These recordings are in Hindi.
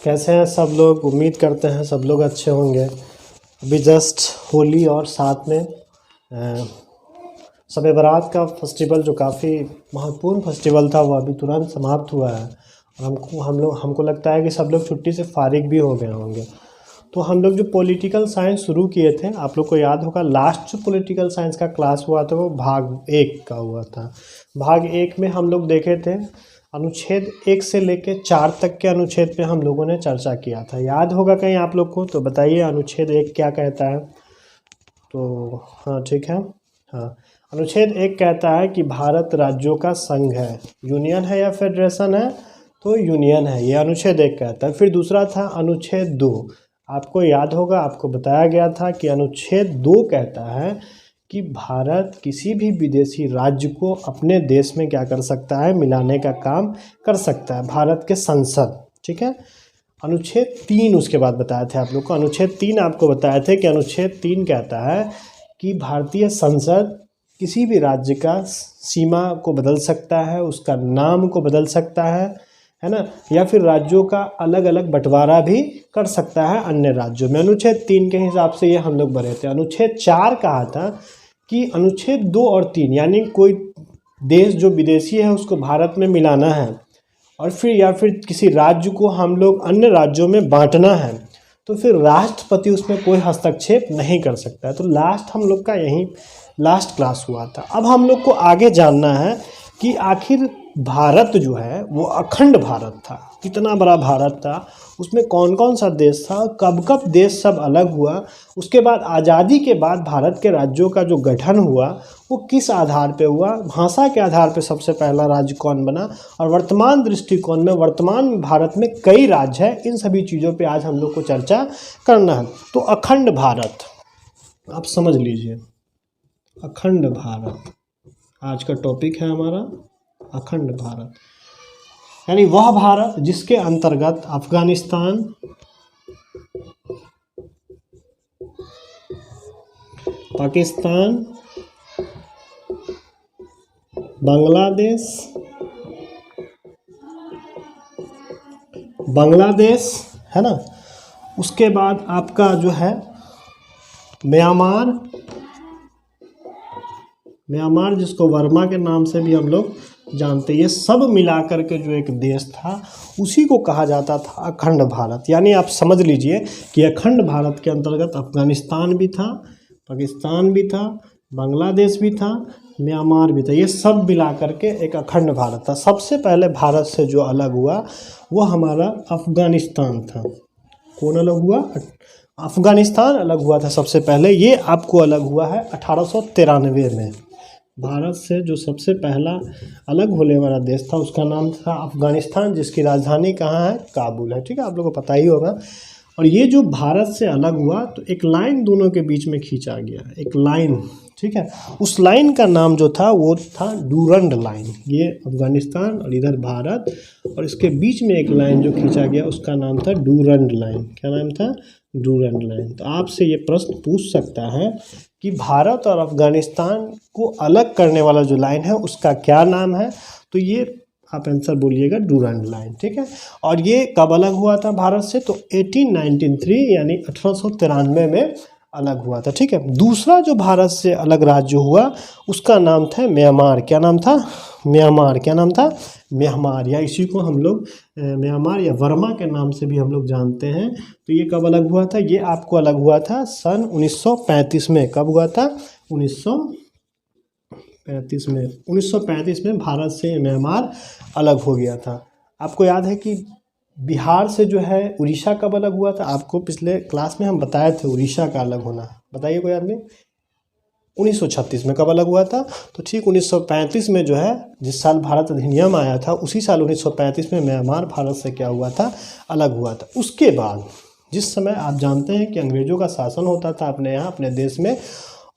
कैसे हैं सब लोग। उम्मीद करते हैं सब लोग अच्छे होंगे। अभी जस्ट होली और साथ में शब बारात का फेस्टिवल जो काफ़ी महत्वपूर्ण फेस्टिवल था वो अभी तुरंत समाप्त हुआ है। और हमको लगता है कि सब लोग छुट्टी से फारिग भी हो गए होंगे। तो हम लोग जो पॉलिटिकल साइंस शुरू किए थे, आप लोग को याद होगा लास्ट जो पॉलिटिकल साइंस का क्लास हुआ था वो भाग 1 का हुआ था। भाग 1 में हम लोग देखे थे अनुच्छेद 1 से लेके 4 तक के अनुच्छेद पे हम लोगों ने चर्चा किया था। याद होगा कहीं आप लोग को? तो बताइए अनुच्छेद 1 क्या कहता है। तो हाँ ठीक है। हाँ, अनुच्छेद 1 कहता है कि भारत राज्यों का संघ है। यूनियन है या फेडरेशन है? तो यूनियन है, ये अनुच्छेद 1 कहता है। फिर दूसरा था अनुच्छेद 2। आपको याद होगा, आपको बताया गया था कि अनुच्छेद 2 कहता है कि भारत किसी भी विदेशी राज्य को अपने देश में क्या कर सकता है, मिलाने का काम कर सकता है, भारत के संसद। ठीक है। अनुच्छेद 3 उसके बाद बताए थे आप लोग को। अनुच्छेद 3 आपको बताए थे कि अनुच्छेद 3 कहता है कि भारतीय संसद किसी भी राज्य का सीमा को बदल सकता है, उसका नाम को बदल सकता है ना, या फिर राज्यों का अलग अलग बंटवारा भी कर सकता है अन्य राज्यों में। अनुच्छेद 3 के हिसाब से ये हम लोग बढ़े थे। अनुच्छेद 4 कहा था कि अनुच्छेद 2 और 3 यानी कोई देश जो विदेशी है उसको भारत में मिलाना है और फिर किसी राज्य को हम लोग अन्य राज्यों में बांटना है, तो फिर राष्ट्रपति उसमें कोई हस्तक्षेप नहीं कर सकता है। तो लास्ट हम लोग का यही लास्ट क्लास हुआ था। अब हम लोग को आगे जानना है कि आखिर भारत जो है वो अखंड भारत था, कितना बड़ा भारत था, उसमें कौन कौन सा देश था, कब कब देश सब अलग हुआ, उसके बाद आज़ादी के बाद भारत के राज्यों का जो गठन हुआ वो किस आधार पे हुआ, भाषा के आधार पे सबसे पहला राज्य कौन बना, और वर्तमान दृष्टिकोण में वर्तमान भारत में कई राज्य हैं। इन सभी चीज़ों पे आज हम लोग को चर्चा करना है। तो अखंड भारत आप समझ लीजिए, अखंड भारत आज का टॉपिक है हमारा। अखंड भारत यानी वह भारत जिसके अंतर्गत अफगानिस्तान, पाकिस्तान, बांग्लादेश है ना, उसके बाद आपका जो है म्यांमार जिसको वर्मा के नाम से भी हम लोग जानते हैं, ये सब मिलाकर के जो एक देश था उसी को कहा जाता था अखंड भारत। यानी आप समझ लीजिए कि अखंड भारत के अंतर्गत अफगानिस्तान भी था, पाकिस्तान भी था, बांग्लादेश भी था, म्यांमार भी था, ये सब मिलाकर के एक अखंड भारत था। सबसे पहले भारत से जो अलग हुआ वो हमारा अफगानिस्तान था। कौन अलग हुआ? अफगानिस्तान अलग हुआ था सबसे पहले। ये आपको अलग हुआ है 1893 में। भारत से जो सबसे पहला अलग होने वाला देश था उसका नाम था अफगानिस्तान, जिसकी राजधानी कहाँ है? काबुल है। ठीक है, आप लोगों को पता ही होगा। और ये जो भारत से अलग हुआ तो एक लाइन दोनों के बीच में खींचा गया, एक लाइन। ठीक है, उस लाइन का नाम जो था वो था डूरंड लाइन। ये अफगानिस्तान और इधर भारत, और इसके बीच में एक लाइन जो खींचा गया उसका नाम था डूरंड लाइन। क्या नाम था? Durand line. तो आपसे ये प्रश्न पूछ सकता है कि भारत और अफगानिस्तान को अलग करने वाला जो लाइन है उसका क्या नाम है? तो ये आप आंसर बोलिएगा डूरंड लाइन। ठीक है, और ये कब अलग हुआ था भारत से? तो 1893 यानी 1893 में अलग हुआ था। ठीक है, दूसरा जो भारत से अलग राज्य हुआ उसका नाम था म्यांमार। क्या नाम था? म्यांमार। क्या नाम था? म्यांमार, या इसी को हम लोग म्यांमार या वर्मा के नाम से भी हम लोग जानते हैं। तो ये कब अलग हुआ था? ये आपको अलग हुआ था सन 1935 में। कब हुआ था? 1935 में। 1935 में भारत से म्यांमार अलग हो गया था। आपको याद है कि बिहार से जो है उड़ीसा कब अलग हुआ था? आपको पिछले क्लास में हम बताए थे उड़ीसा का अलग होना। बताइए कोई आदमी। 1936 में। कब अलग हुआ था? तो ठीक 1935 में जो है, जिस साल भारत अधिनियम आया था उसी साल 1935 में म्यांमार भारत से क्या हुआ था? अलग हुआ था। उसके बाद जिस समय आप जानते हैं कि अंग्रेज़ों का शासन होता था अपने यहाँ अपने देश में,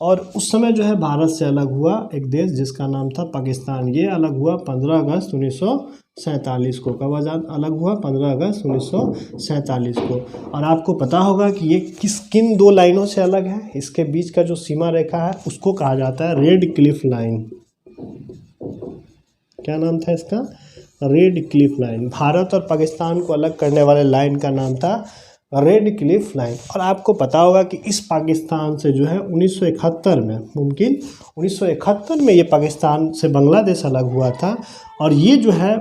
और उस समय जो है भारत से अलग हुआ एक देश जिसका नाम था पाकिस्तान। ये अलग हुआ 15 अगस्त 1947 को। कब अलग हुआ? 15 अगस्त 1947 को। और आपको पता होगा कि ये किन दो लाइनों से अलग है? इसके बीच का जो सीमा रेखा है उसको कहा जाता है रेड क्लिफ लाइन। क्या नाम था इसका? Red Cliff line. भारत और पाकिस्तान को अलग करने वाले लाइन का नाम था रेड क्लिफ लाइन। और आपको पता होगा कि इस पाकिस्तान से जो है 1971 में, मुमकिन 1971 में ये पाकिस्तान से बांग्लादेश अलग हुआ था। और ये जो है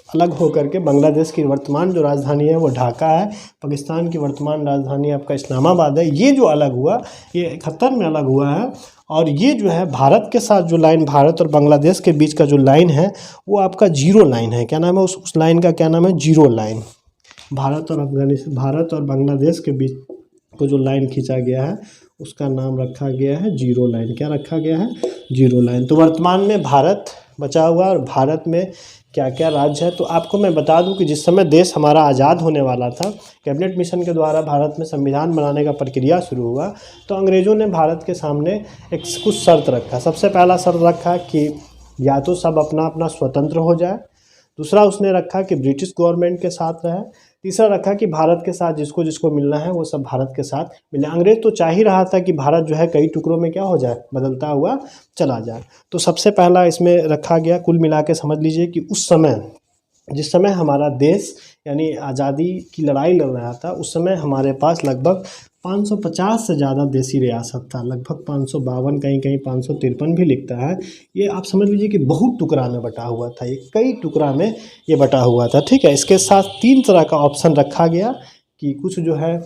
अलग होकर के बांग्लादेश की वर्तमान जो राजधानी है वो ढाका है, पाकिस्तान की वर्तमान राजधानी आपका इस्लामाबाद है। ये जो अलग हुआ ये 71 में अलग हुआ है। और ये जो है भारत के साथ जो लाइन, भारत और बांग्लादेश के बीच का जो लाइन है वो आपका जीरो लाइन है। क्या नाम है उस लाइन का, क्या नाम है, जीरो लाइन। भारत और बांग्लादेश के बीच को जो लाइन खींचा गया है उसका नाम रखा गया है जीरो लाइन। क्या रखा गया है, जीरो लाइन। तो वर्तमान में भारत बचा हुआ और भारत में क्या क्या राज्य है। तो आपको मैं बता दूं कि जिस समय देश हमारा आज़ाद होने वाला था, कैबिनेट मिशन के द्वारा भारत में संविधान बनाने का प्रक्रिया शुरू हुआ, तो अंग्रेज़ों ने भारत के सामने एक कुछ शर्त रखा। सबसे पहला शर्त रखा कि या तो सब अपना अपना स्वतंत्र हो जाए, दूसरा उसने रखा कि ब्रिटिश गवर्नमेंट के साथ रहे, तीसरा रखा कि भारत के साथ जिसको जिसको मिलना है वो सब भारत के साथ मिले। अंग्रेज तो चाह ही रहा था कि भारत जो है कई टुकड़ों में क्या हो जाए, बदलता हुआ चला जाए। तो सबसे पहला इसमें रखा गया, कुल मिला के समझ लीजिए कि उस समय, जिस समय हमारा देश यानी आज़ादी की लड़ाई लड़ रहा था, उस समय हमारे पास लगभग 550 से ज़्यादा देसी रियासत था। लगभग 552, कहीं कहीं 553 भी लिखता है। ये आप समझ लीजिए कि बहुत टुकड़ा में बटा हुआ था, ये कई टुकड़ा में ये बटा हुआ था। ठीक है, इसके साथ 3 तरह का ऑप्शन रखा गया कि कुछ जो है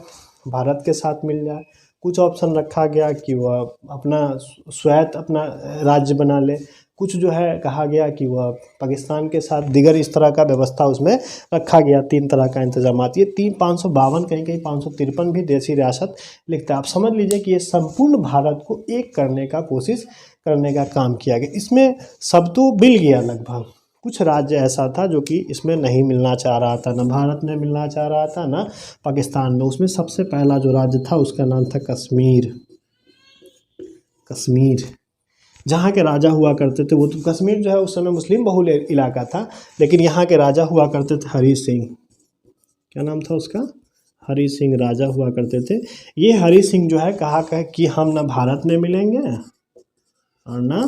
भारत के साथ मिल जाए, कुछ ऑप्शन रखा गया कि वह अपना स्वायत्त अपना राज्य बना ले, कुछ जो है कहा गया कि वह पाकिस्तान के साथ, दिगर इस तरह का व्यवस्था उसमें रखा गया। 3 तरह का इंतजाम। ये 552, कहीं कहीं 553 भी देसी रियासत लिखता है। आप समझ लीजिए कि ये संपूर्ण भारत को एक करने का कोशिश करने का काम किया गया। इसमें सब तो मिल गया लगभग, कुछ राज्य ऐसा था जो कि इसमें नहीं मिलना चाह रहा था, ना भारत में मिलना चाह रहा था ना पाकिस्तान में। उसमें सबसे पहला जो राज्य था उसका नाम था कश्मीर। कश्मीर जहाँ के राजा हुआ करते थे, वो तो कश्मीर जो है उस समय मुस्लिम बहुल इलाका था, लेकिन यहाँ के राजा हुआ करते थे हरी सिंह। क्या नाम था उसका, हरी सिंह राजा हुआ करते थे। ये हरी सिंह जो है कहा कि हम ना भारत में मिलेंगे और ना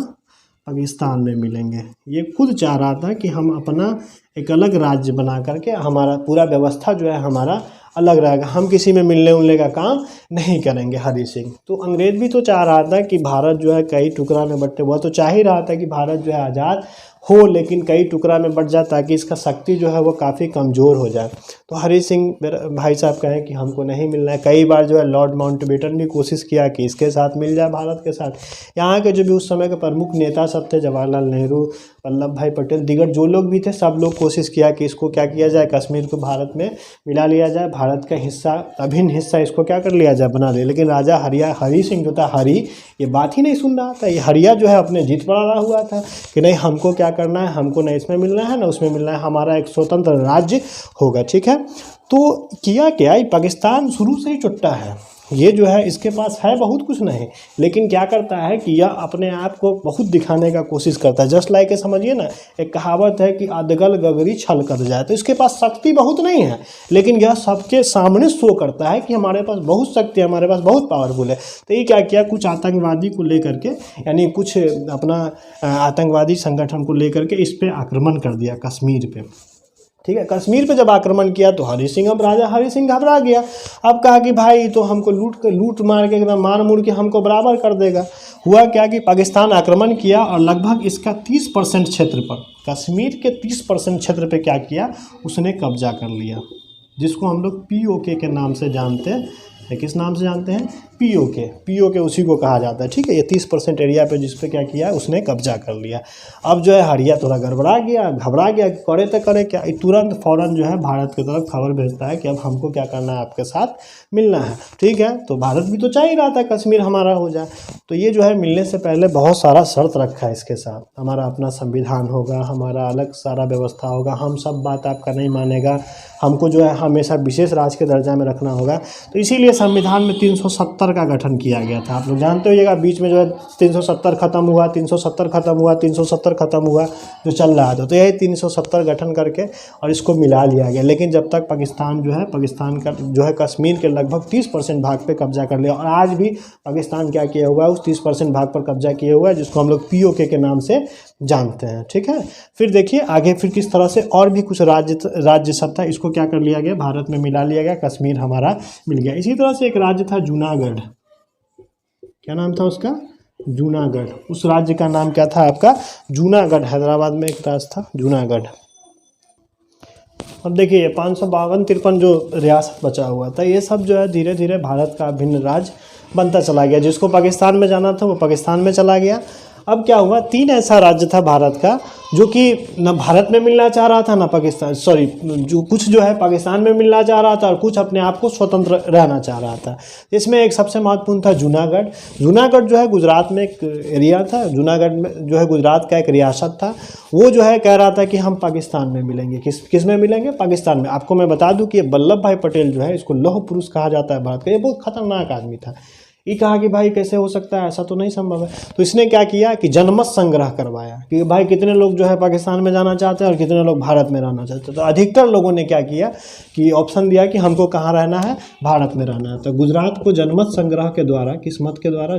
पाकिस्तान में मिलेंगे। ये खुद चाह रहा था कि हम अपना एक अलग राज्य बना करके, हमारा पूरा व्यवस्था जो है हमारा अलग रहेगा, हम किसी में मिलने उलने का काम नहीं करेंगे, हरी सिंह। तो अंग्रेज भी तो चाह रहा था कि भारत जो है कई टुकड़ा में बटे, वह तो चाह ही रहा था कि भारत जो है आज़ाद हो, लेकिन कई टुकड़ा में बट जाए ताकि इसका शक्ति जो है वो काफ़ी कमज़ोर हो जाए। तो हरी सिंह भाई साहब कहें कि हमको नहीं मिलना है। कई बार जो है लॉर्ड माउंटबेटन भी कोशिश किया कि इसके साथ मिल जाए, भारत के साथ। यहाँ के जो भी उस समय के प्रमुख नेता सब थे, जवाहरलाल नेहरू, वल्लभ भाई पटेल, दिगर जो लोग भी थे, सब लोग कोशिश किया कि इसको क्या किया जाए, कश्मीर को भारत में मिला लिया जाए, भारत का हिस्सा, अभिन्न हिस्सा इसको क्या कर लिया जाए, बना ले। लेकिन राजा हरी सिंह जो था, हरी, ये बात ही नहीं सुन रहा था। ये हरिया जो है अपने जीत पर अड़ा हुआ था कि नहीं, हमको क्या करना है, हमको न इसमें मिलना है न उसमें मिलना है, हमारा एक स्वतंत्र राज्य होगा। ठीक है, तो किया क्या, पाकिस्तान शुरू से ही चुट्टा है। ये जो है इसके पास है बहुत कुछ नहीं, लेकिन क्या करता है कि यह अपने आप को बहुत दिखाने का कोशिश करता है। जस्ट लाइक समझिए ना, एक कहावत है कि अदगल गगरी छल कर जाए। तो इसके पास शक्ति बहुत नहीं है, लेकिन यह सबके सामने शो करता है कि हमारे पास बहुत शक्ति है, हमारे पास बहुत पावरफुल है। तो ये क्या किया, कुछ आतंकवादी को लेकर के, यानी कुछ अपना आतंकवादी संगठन को लेकर के इस पर आक्रमण कर दिया कश्मीर पे। ठीक है, कश्मीर पे जब आक्रमण किया तो हरी सिंह, अब राजा हरी सिंह घबरा गया। अब कहा कि भाई तो हमको लूट मार के एकदम मार मुड़ के हमको बराबर कर देगा। हुआ क्या कि पाकिस्तान आक्रमण किया और लगभग इसका 30% क्षेत्र पर, कश्मीर के 30% क्षेत्र पे क्या किया, उसने कब्जा कर लिया, जिसको हम लोग POK के नाम से जानते हैं। किस नाम से जानते हैं, POK उसी को कहा जाता है। ठीक है, ये 30% एरिया पे जिस पे क्या किया, उसने कब्जा कर लिया। अब जो है हरिया थोड़ा गड़बड़ा गया, घबरा गया, करे तो करे क्या। तुरंत फ़ौरन जो है भारत की तरफ खबर भेजता है कि अब हमको क्या करना है, आपके साथ मिलना है। ठीक है, तो भारत भी तो चाह ही रहा था कश्मीर हमारा हो जाए। तो ये जो है मिलने से पहले बहुत सारा शर्त रखा है इसके साथ, हमारा अपना संविधान होगा, हमारा अलग सारा व्यवस्था होगा, हम सब बात आपका नहीं मानेगा, हमको जो है हमेशा विशेष राज्य के दर्जा में रखना होगा। तो इसीलिए संविधान में 370 का गठन किया गया था। आप लोग जानते होइएगा, बीच में जो है 370 खत्म हुआ, 370 खत्म हुआ, 370 खत्म हुआ, जो चल रहा था। तो यही 370 गठन करके और इसको मिला लिया गया। लेकिन जब तक पाकिस्तान का जो है कश्मीर के लगभग 30% भाग पे कब्जा कर लिया, और आज भी पाकिस्तान क्या किया हुआ है, उस 30% भाग पर कब्जा किया हुआ है, जिसको हम लोग POK के नाम से जानते हैं। ठीक है, फिर देखिए आगे फिर किस तरह से और भी कुछ राज्य सब था, इसको क्या कर लिया गया, भारत में मिला लिया गया, कश्मीर हमारा मिल गया। इसी तरह से एक राज्य था जूनागढ़, क्या नाम था उसका, जूनागढ़। उस राज्य का नाम क्या था आपका, जूनागढ़। हैदराबाद में एक राज्य था जूनागढ़। अब देखिए 552-53 जो रियासत बचा हुआ था, ये सब जो है धीरे धीरे भारत का अभिन्न राज्य बनता चला गया। जिसको पाकिस्तान में जाना था वो पाकिस्तान में चला गया। अब क्या हुआ, 3 ऐसा राज्य था भारत का जो कि न भारत में मिलना चाह रहा था, ना पाकिस्तान, सॉरी, जो कुछ जो है पाकिस्तान में मिलना चाह रहा था और कुछ अपने आप को स्वतंत्र रहना चाह रहा था। इसमें एक सबसे महत्वपूर्ण था जूनागढ़। जूनागढ़ जो है गुजरात में एक एरिया था, जूनागढ़ में जो है गुजरात का एक रियासत था। वो जो है कह रहा था कि हम पाकिस्तान में मिलेंगे। किस में मिलेंगे, पाकिस्तान में। आपको मैं बता दूं कि ये वल्लभ भाई पटेल जो है, इसको लौह पुरुष कहा जाता है भारत का। ये बहुत खतरनाक आदमी था। ये कहा कि भाई कैसे हो सकता है, ऐसा तो नहीं संभव है। तो इसने क्या किया कि जनमत संग्रह करवाया कि भाई कितने लोग जो है पाकिस्तान में जाना चाहते हैं और कितने लोग भारत में रहना चाहते हैं। तो अधिकतर लोगों ने क्या किया कि ऑप्शन दिया कि हमको कहाँ रहना है, भारत में रहना है। तो गुजरात को जनमत संग्रह के द्वारा, किस मत के द्वारा,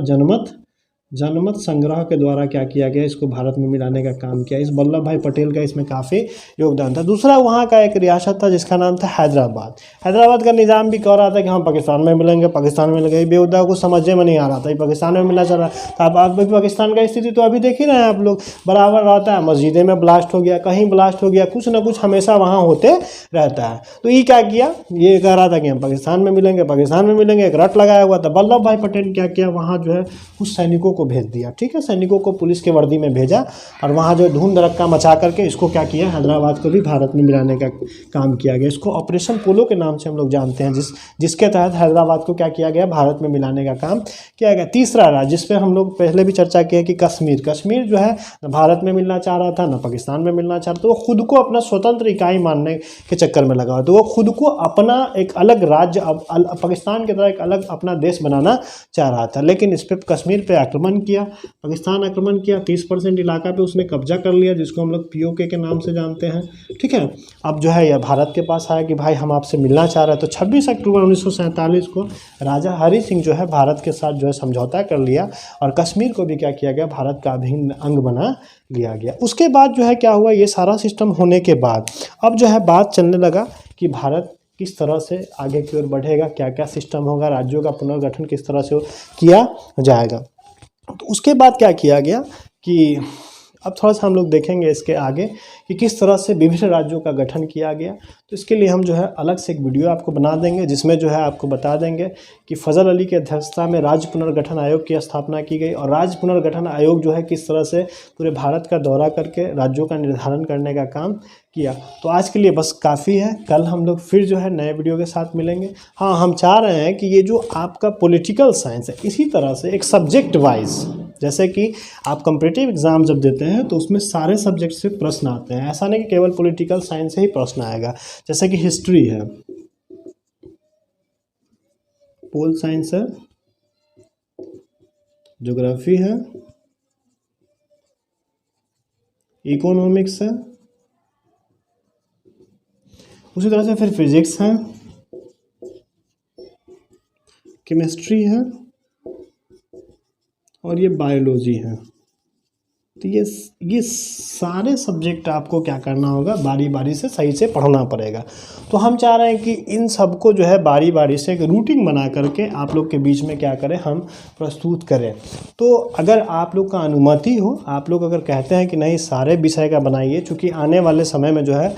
जनमत संग्रह के द्वारा क्या किया गया, इसको भारत में मिलाने का काम किया। इस वल्लभ भाई पटेल का इसमें काफ़ी योगदान था। दूसरा वहाँ का एक रियासत था जिसका नाम था हैदराबाद। हैदराबाद का निज़ाम भी कह रहा था कि हम पाकिस्तान में मिलेंगे, पाकिस्तान में मिलेंगे। बेहुदा को समझे में नहीं आ रहा था, पाकिस्तान में मिलना चाह रहा था। अब पाकिस्तान का स्थिति तो अभी देख ही रहे हैं आप लोग, बराबर रहता है। मस्जिदें में ब्लास्ट हो गया, कहीं ब्लास्ट हो गया, कुछ ना कुछ हमेशा वहाँ होते रहता है। तो ये क्या किया, ये कह रहा था कि हम पाकिस्तान में मिलेंगे, पाकिस्तान में मिलेंगे, एक रट लगाया हुआ था। वल्लभ भाई पटेल ने क्या किया, वहाँ जो है कुछ सैनिकों को भेज दिया। ठीक है, सैनिकों को पुलिस के वर्दी में भेजा और वहाँ जो धूम धड़क्का मचा करके इसको क्या किया, हैदराबाद को भी भारत में मिलाने का काम किया गया। इसको ऑपरेशन पोलो के नाम से हम लोग जानते हैं, जिसके तहत हैदराबाद को क्या किया गया, भारत में मिलाने का काम किया गया। तीसरा राज्य जिस पर हम लोग पहले भी चर्चा किया कि कश्मीर जो है न भारत में मिलना चाह रहा था, न पाकिस्तान में मिलना चाह रहा था। वो खुद को अपना स्वतंत्र इकाई मानने के चक्कर में लगा हुआ। तो वो खुद को अपना एक अलग राज्य, पाकिस्तान की तरह एक अलग अपना देश बनाना चाह रहा था। लेकिन इस पर कश्मीर पर आक्रमण किया, पाकिस्तान आक्रमण किया, 30% इलाका पे उसने कब्जा कर लिया, जिसको हम लोग POK के नाम से जानते हैं। ठीक है, अब जो है यह भारत के पास आया कि भाई हम आपसे मिलना चाह रहे हैं। तो 26 अक्टूबर 1947 को राजा हरि सिंह जो है भारत के साथ जो है समझौता कर लिया और कश्मीर को भी क्या किया गया, भारत का अभिन्न अंग बना लिया गया। उसके बाद जो है क्या हुआ, ये सारा सिस्टम होने के बाद अब जो है बात चलने लगा कि भारत किस तरह से आगे की ओर बढ़ेगा, क्या क्या सिस्टम होगा, राज्यों का पुनर्गठन किस तरह से किया जाएगा। तो उसके बाद क्या किया गया कि अब थोड़ा सा हम लोग देखेंगे इसके आगे कि किस तरह से विभिन्न राज्यों का गठन किया गया। तो इसके लिए हम जो है अलग से एक वीडियो आपको बना देंगे, जिसमें जो है आपको बता देंगे कि फजल अली की अध्यक्षता में राज्य पुनर्गठन आयोग की स्थापना की गई और राज्य पुनर्गठन आयोग जो है किस तरह से पूरे भारत का दौरा करके राज्यों का निर्धारण करने का काम किया। तो आज के लिए बस काफ़ी है, कल हम लोग फिर जो है नए वीडियो के साथ मिलेंगे। हाँ, हम चाह रहे हैं कि ये जो आपका पॉलिटिकल साइंस है, इसी तरह से एक सब्जेक्ट वाइज, जैसे कि आप कॉम्पिटिटिव एग्जाम जब देते हैं तो उसमें सारे सब्जेक्ट से प्रश्न आते हैं। ऐसा नहीं कि केवल पॉलिटिकल साइंस से ही प्रश्न आएगा। जैसे कि हिस्ट्री है, पोल साइंस है, ज्योग्राफी है, इकोनॉमिक्स है, उसी तरह से फिर फिजिक्स है, केमिस्ट्री है और ये बायोलॉजी है। तो ये सारे सब्जेक्ट आपको क्या करना होगा, बारी बारी से सही से पढ़ना पड़ेगा। तो हम चाह रहे हैं कि इन सबको जो है बारी बारी से एक रूटीन बना करके आप लोग के बीच में क्या करें, हम प्रस्तुत करें। तो अगर आप लोग का अनुमति हो, आप लोग अगर कहते हैं कि नहीं सारे विषय का बनाइए, चूँकि आने वाले समय में जो है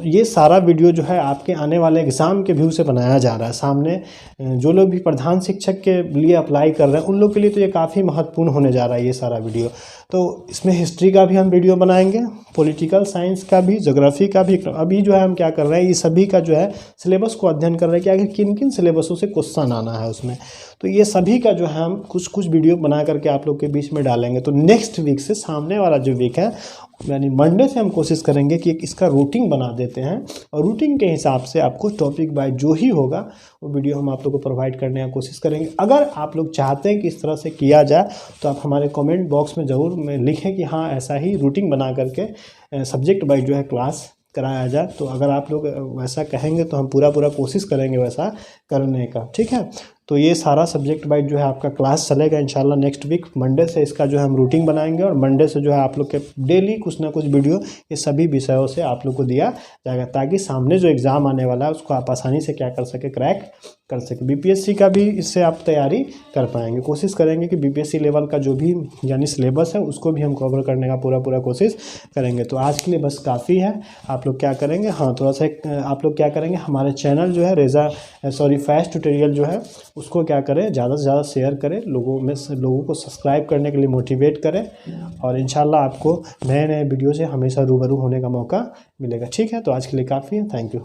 ये सारा वीडियो जो है आपके आने वाले एग्ज़ाम के व्यू से बनाया जा रहा है। सामने जो लोग भी प्रधान शिक्षक के लिए अप्लाई कर रहे हैं उन लोग के लिए तो ये काफ़ी महत्वपूर्ण होने जा रहा है ये सारा वीडियो। तो इसमें हिस्ट्री का भी हम वीडियो बनाएंगे, पॉलिटिकल साइंस का भी, ज्योग्राफी का भी। अभी जो है हम क्या कर रहे हैं, ये सभी का जो है सिलेबस को अध्ययन कर रहे हैं कि आगे किन किन सिलेबसों से क्वेश्चन आना है उसमें। तो ये सभी का जो है हम कुछ वीडियो बना करके आप लोग के बीच में डालेंगे। तो नेक्स्ट वीक से, सामने वाला जो वीक है यानी मंडे से, हम कोशिश करेंगे कि इसका रूटीन बना देते हैं और रूटीन के हिसाब से आपको टॉपिक बाय जो ही होगा वो वीडियो हम आप लोग को प्रोवाइड करने की कोशिश करेंगे। अगर आप लोग चाहते हैं कि इस तरह से किया जाए तो आप हमारे कमेंट बॉक्स में ज़रूर लिखें कि हाँ ऐसा ही रूटीन बना करके सब्जेक्ट बाय जो है क्लास कराया जाए। तो अगर आप लोग वैसा कहेंगे तो हम पूरा कोशिश करेंगे वैसा करने का। ठीक है, तो ये सारा सब्जेक्ट वाइज जो है आपका क्लास चलेगा इंशाल्लाह। नेक्स्ट वीक मंडे से इसका जो है हम रूटीन बनाएंगे और मंडे से जो है आप लोग के डेली कुछ ना कुछ वीडियो ये सभी विषयों से आप लोग को दिया जाएगा, ताकि सामने जो एग्ज़ाम आने वाला है उसको आप आसानी से क्या कर सके, क्रैक कर सके। बीपीएससी का भी इससे आप तैयारी कर पाएंगे। कोशिश करेंगे कि बीपीएससी लेवल का जो भी यानी सिलेबस है उसको भी हम कवर करने का पूरा कोशिश करेंगे। तो आज के लिए बस काफ़ी है। आप लोग क्या करेंगे, हाँ थोड़ा सा आप लोग क्या करेंगे, हमारे चैनल जो है फैस्ट ट्यूटोरियल जो है उसको क्या करें, ज़्यादा से ज़्यादा शेयर करें, लोगों को सब्सक्राइब करने के लिए मोटिवेट करें, और इंशाल्लाह आपको नए वीडियो से हमेशा रूबरू होने का मौका मिलेगा। ठीक है, तो आज के लिए काफ़ी है। Thank you.